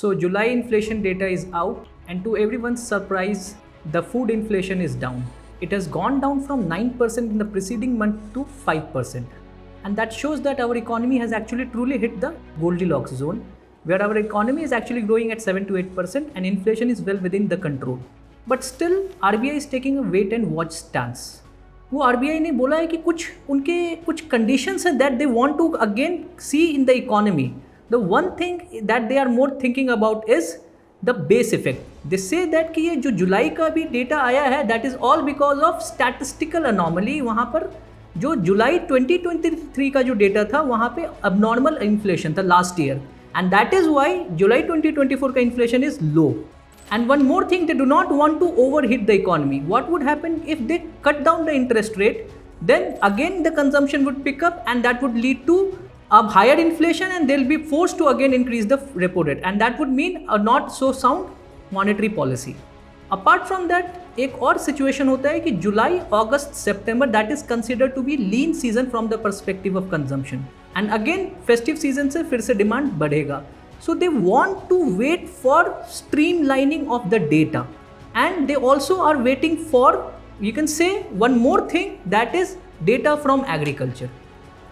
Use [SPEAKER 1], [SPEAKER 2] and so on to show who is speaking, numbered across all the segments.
[SPEAKER 1] So July inflation data is out, and to everyone's surprise, the food inflation is down. It has gone down from 9% in the preceding month to 5%. And that shows that our economy has actually truly hit the Goldilocks zone, where our economy is actually growing at 7 to 8% and inflation is well within the control. But still, RBI is taking a wait and watch stance. वो RBI ने बोला है कि कुछ conditions हैं that they want to again see in the economy. The one thing that they are more thinking about is the base effect. They say that कि ये जो जुलाई का भी डेटा आया है, that is all because of statistical anomaly. वहाँ पर जो जुलाई 2023 का जो डेटा था वहाँ पे abnormal inflation था last year, and that is why July 2024 का inflation is low. And one more thing, they do not want to overheat the economy. What would happen if they cut down the interest rate? Then again the consumption would pick up, and that would lead to a higher inflation, and they'll be forced to again increase the repo rate, and that would mean a not so sound monetary policy. Apart from that, एक और situation होता है कि जुलाई, अगस्त, सितंबर, that is considered to be lean season from the perspective of consumption, and again festive season से फिर से डिमांड बढ़ेगा. So they want to wait for streamlining of the data, and they also are waiting for, you can say, one more thing, that is data from agriculture.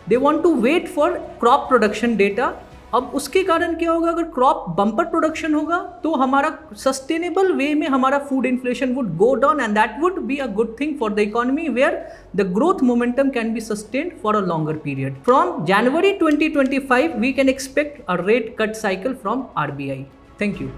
[SPEAKER 1] They want to wait for crop production data. अब उसके कारण क्या होगा, अगर crop bumper production होगा तो हमारा sustainable way में हमारा food inflation would go down, and that would be a good thing for the economy, where the growth momentum can be sustained for a longer period. From January 2025 we can expect a rate cut cycle from RBI. Thank you.